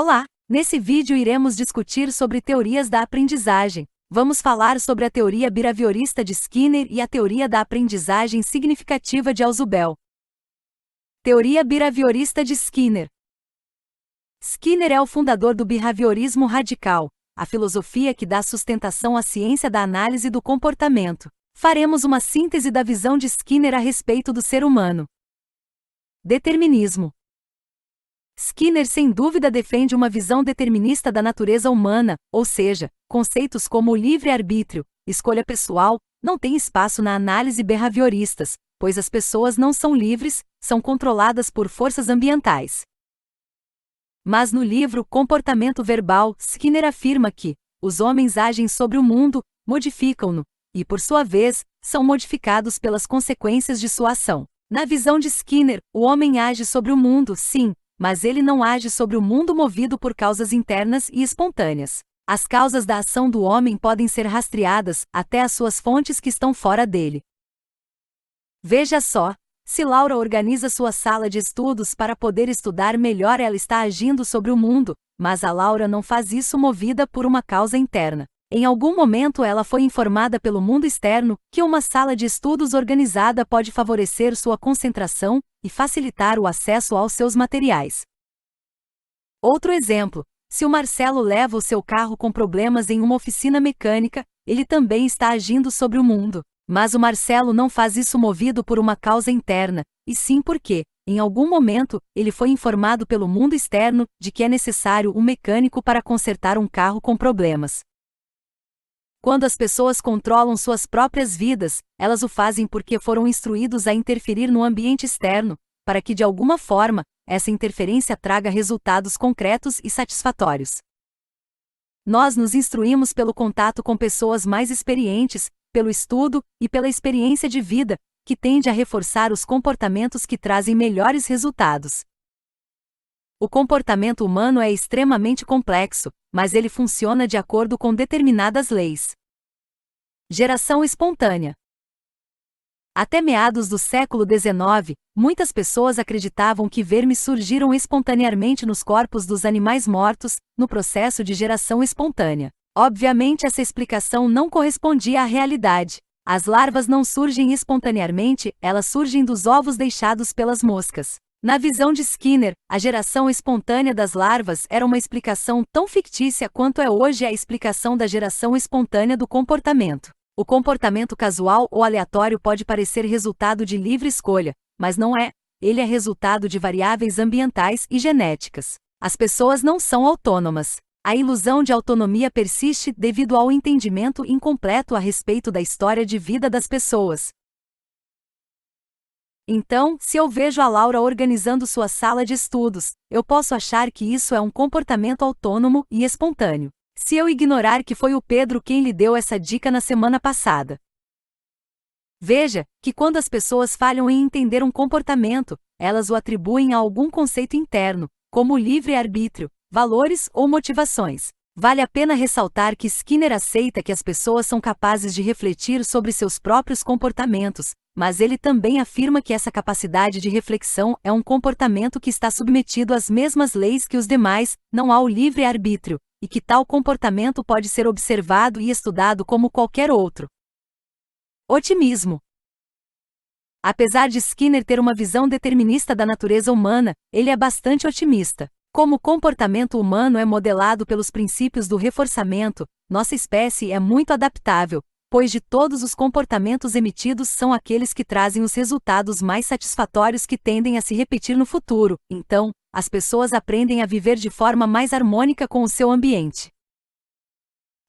Olá! Nesse vídeo iremos discutir sobre teorias da aprendizagem. Vamos falar sobre a teoria behaviorista de Skinner e a teoria da aprendizagem significativa de Ausubel. Teoria behaviorista de Skinner. Skinner é o fundador do behaviorismo radical, a filosofia que dá sustentação à ciência da análise do comportamento. Faremos uma síntese da visão de Skinner a respeito do ser humano. Determinismo. Skinner sem dúvida defende uma visão determinista da natureza humana, ou seja, conceitos como o livre-arbítrio, escolha pessoal, não têm espaço na análise behavioristas, pois as pessoas não são livres, são controladas por forças ambientais. Mas no livro Comportamento Verbal, Skinner afirma que os homens agem sobre o mundo, modificam-no, e por sua vez, são modificados pelas consequências de sua ação. Na visão de Skinner, o homem age sobre o mundo, sim, mas ele não age sobre o mundo movido por causas internas e espontâneas. As causas da ação do homem podem ser rastreadas até as suas fontes que estão fora dele. Veja só, se Laura organiza sua sala de estudos para poder estudar melhor, ela está agindo sobre o mundo, mas a Laura não faz isso movida por uma causa interna. Em algum momento ela foi informada pelo mundo externo que uma sala de estudos organizada pode favorecer sua concentração e facilitar o acesso aos seus materiais. Outro exemplo, se o Marcelo leva o seu carro com problemas em uma oficina mecânica, ele também está agindo sobre o mundo. Mas o Marcelo não faz isso movido por uma causa interna, e sim porque, em algum momento, ele foi informado pelo mundo externo de que é necessário um mecânico para consertar um carro com problemas. Quando as pessoas controlam suas próprias vidas, elas o fazem porque foram instruídos a interferir no ambiente externo, para que de alguma forma, essa interferência traga resultados concretos e satisfatórios. Nós nos instruímos pelo contato com pessoas mais experientes, pelo estudo e pela experiência de vida, que tende a reforçar os comportamentos que trazem melhores resultados. O comportamento humano é extremamente complexo, mas ele funciona de acordo com determinadas leis. Geração espontânea. Até meados do século XIX, muitas pessoas acreditavam que vermes surgiram espontaneamente nos corpos dos animais mortos, no processo de geração espontânea. Obviamente, essa explicação não correspondia à realidade. As larvas não surgem espontaneamente, elas surgem dos ovos deixados pelas moscas. Na visão de Skinner, a geração espontânea das larvas era uma explicação tão fictícia quanto é hoje a explicação da geração espontânea do comportamento. O comportamento casual ou aleatório pode parecer resultado de livre escolha, mas não é. Ele é resultado de variáveis ambientais e genéticas. As pessoas não são autônomas. A ilusão de autonomia persiste devido ao entendimento incompleto a respeito da história de vida das pessoas. Então, se eu vejo a Laura organizando sua sala de estudos, eu posso achar que isso é um comportamento autônomo e espontâneo. Se eu ignorar que foi o Pedro quem lhe deu essa dica na semana passada. Veja que quando as pessoas falham em entender um comportamento, elas o atribuem a algum conceito interno, como livre-arbítrio, valores ou motivações. Vale a pena ressaltar que Skinner aceita que as pessoas são capazes de refletir sobre seus próprios comportamentos, mas ele também afirma que essa capacidade de reflexão é um comportamento que está submetido às mesmas leis que os demais, não há o livre-arbítrio, e que tal comportamento pode ser observado e estudado como qualquer outro. Otimismo. Apesar de Skinner ter uma visão determinista da natureza humana, ele é bastante otimista. Como o comportamento humano é modelado pelos princípios do reforçamento, nossa espécie é muito adaptável, pois de todos os comportamentos emitidos são aqueles que trazem os resultados mais satisfatórios que tendem a se repetir no futuro. Então, as pessoas aprendem a viver de forma mais harmônica com o seu ambiente.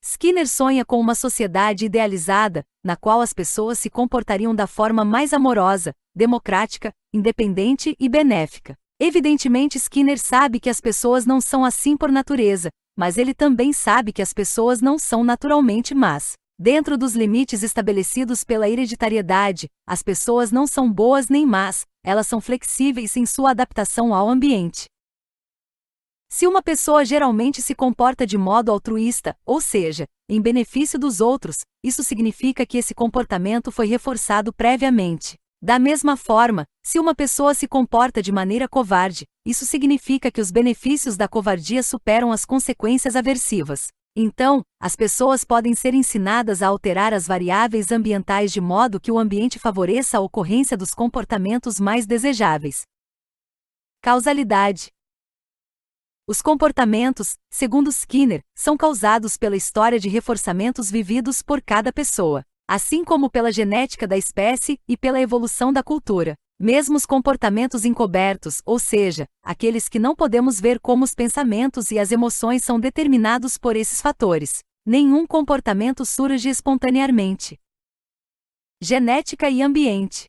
Skinner sonha com uma sociedade idealizada, na qual as pessoas se comportariam da forma mais amorosa, democrática, independente e benéfica. Evidentemente, Skinner sabe que as pessoas não são assim por natureza, mas ele também sabe que as pessoas não são naturalmente más. Dentro dos limites estabelecidos pela hereditariedade, as pessoas não são boas nem más, elas são flexíveis em sua adaptação ao ambiente. Se uma pessoa geralmente se comporta de modo altruísta, ou seja, em benefício dos outros, isso significa que esse comportamento foi reforçado previamente. Da mesma forma, se uma pessoa se comporta de maneira covarde, isso significa que os benefícios da covardia superam as consequências aversivas. Então, as pessoas podem ser ensinadas a alterar as variáveis ambientais de modo que o ambiente favoreça a ocorrência dos comportamentos mais desejáveis. Causalidade. Os comportamentos, segundo Skinner, são causados pela história de reforçamentos vividos por cada pessoa, assim como pela genética da espécie e pela evolução da cultura. Mesmo os comportamentos encobertos, ou seja, aqueles que não podemos ver como os pensamentos e as emoções são determinados por esses fatores. Nenhum comportamento surge espontaneamente. Genética e ambiente.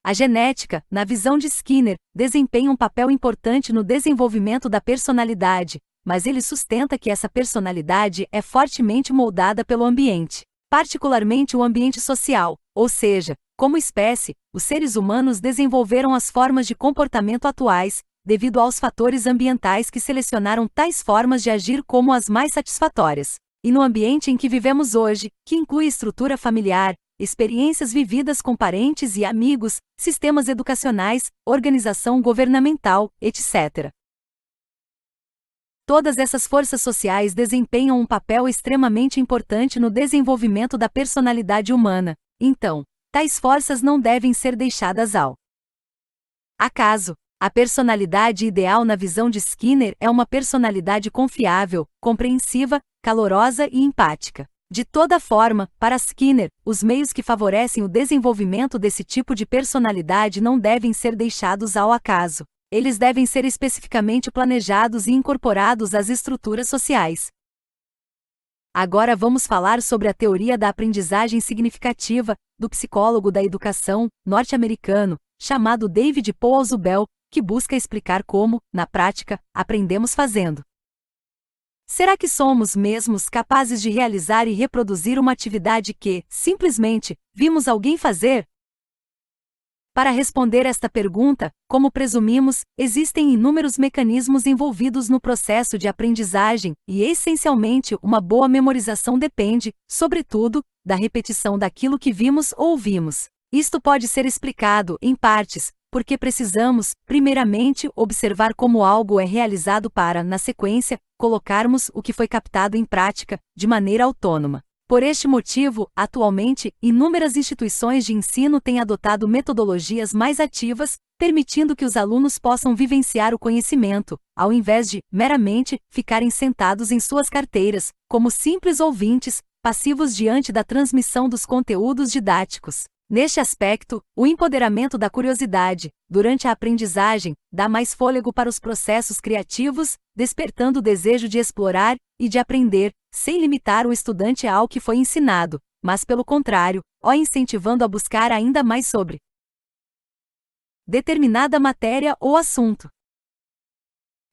A genética, na visão de Skinner, desempenha um papel importante no desenvolvimento da personalidade, mas ele sustenta que essa personalidade é fortemente moldada pelo ambiente, particularmente o ambiente social, ou seja, como espécie, os seres humanos desenvolveram as formas de comportamento atuais, devido aos fatores ambientais que selecionaram tais formas de agir como as mais satisfatórias. E no ambiente em que vivemos hoje, que inclui estrutura familiar, experiências vividas com parentes e amigos, sistemas educacionais, organização governamental, etc. Todas essas forças sociais desempenham um papel extremamente importante no desenvolvimento da personalidade humana. Então, tais forças não devem ser deixadas ao acaso. A personalidade ideal na visão de Skinner é uma personalidade confiável, compreensiva, calorosa e empática. De toda forma, para Skinner, os meios que favorecem o desenvolvimento desse tipo de personalidade não devem ser deixados ao acaso. Eles devem ser especificamente planejados e incorporados às estruturas sociais. Agora vamos falar sobre a teoria da aprendizagem significativa, do psicólogo da educação, norte-americano, chamado David Paul Ausubel, que busca explicar como, na prática, aprendemos fazendo. Será que somos mesmos capazes de realizar e reproduzir uma atividade que, simplesmente, vimos alguém fazer? Para responder esta pergunta, como presumimos, existem inúmeros mecanismos envolvidos no processo de aprendizagem, e essencialmente uma boa memorização depende, sobretudo, da repetição daquilo que vimos ou ouvimos. Isto pode ser explicado, em partes, porque precisamos, primeiramente, observar como algo é realizado para, na sequência, colocarmos o que foi captado em prática, de maneira autônoma. Por este motivo, atualmente, inúmeras instituições de ensino têm adotado metodologias mais ativas, permitindo que os alunos possam vivenciar o conhecimento, ao invés de, meramente, ficarem sentados em suas carteiras, como simples ouvintes, passivos diante da transmissão dos conteúdos didáticos. Neste aspecto, o empoderamento da curiosidade, durante a aprendizagem, dá mais fôlego para os processos criativos, despertando o desejo de explorar e de aprender, sem limitar o estudante ao que foi ensinado, mas pelo contrário, o incentivando a buscar ainda mais sobre determinada matéria ou assunto.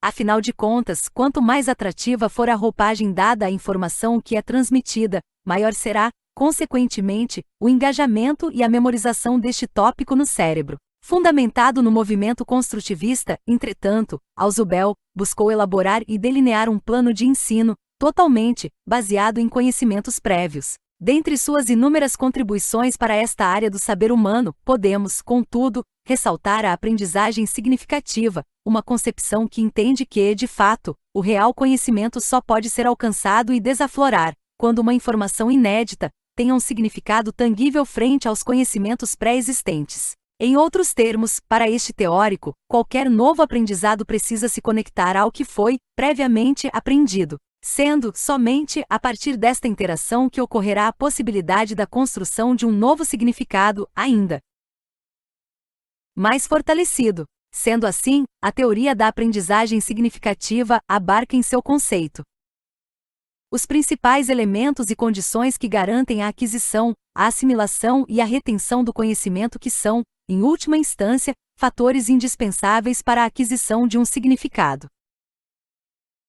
Afinal de contas, quanto mais atrativa for a roupagem dada à informação que é transmitida, maior será, consequentemente, o engajamento e a memorização deste tópico no cérebro. Fundamentado no movimento construtivista, entretanto, Ausubel buscou elaborar e delinear um plano de ensino, totalmente baseado em conhecimentos prévios. Dentre suas inúmeras contribuições para esta área do saber humano, podemos, contudo, ressaltar a aprendizagem significativa, uma concepção que entende que, de fato, o real conhecimento só pode ser alcançado e desaflorar quando uma informação inédita tenha um significado tangível frente aos conhecimentos pré-existentes. Em outros termos, para este teórico, qualquer novo aprendizado precisa se conectar ao que foi previamente aprendido, sendo somente a partir desta interação que ocorrerá a possibilidade da construção de um novo significado ainda mais fortalecido. Sendo assim, a teoria da aprendizagem significativa abarca em seu conceito os principais elementos e condições que garantem a aquisição, a assimilação e a retenção do conhecimento que são, em última instância, fatores indispensáveis para a aquisição de um significado.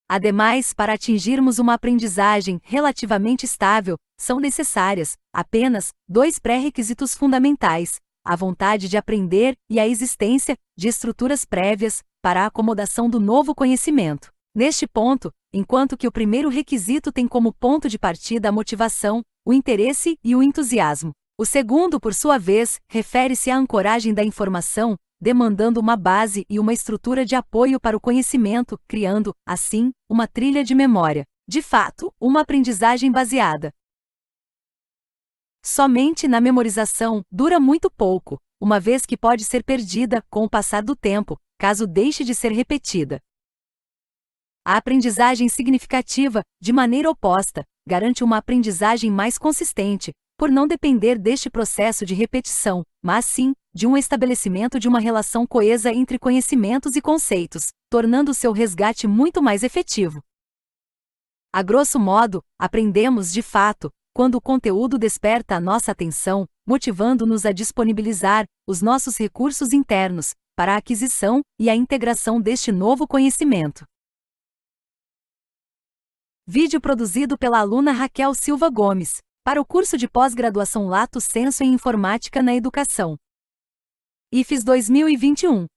Ademais, para atingirmos uma aprendizagem relativamente estável, são necessárias, apenas, dois pré-requisitos fundamentais: a vontade de aprender e a existência de estruturas prévias para a acomodação do novo conhecimento. Neste ponto, enquanto que o primeiro requisito tem como ponto de partida a motivação, o interesse e o entusiasmo, O segundo, por sua vez, refere-se à ancoragem da informação, demandando uma base e uma estrutura de apoio para o conhecimento, criando, assim, uma trilha de memória. De fato, uma aprendizagem baseada somente na memorização dura muito pouco, uma vez que pode ser perdida com o passar do tempo, caso deixe de ser repetida. A aprendizagem significativa, de maneira oposta, garante uma aprendizagem mais consistente, por não depender deste processo de repetição, mas sim de um estabelecimento de uma relação coesa entre conhecimentos e conceitos, tornando seu resgate muito mais efetivo. A grosso modo, aprendemos de fato quando o conteúdo desperta a nossa atenção, motivando-nos a disponibilizar os nossos recursos internos para a aquisição e a integração deste novo conhecimento. Vídeo produzido pela aluna Raquel Silva Gomes, para o curso de pós-graduação Lato Sensu em Informática na Educação. IFES 2021.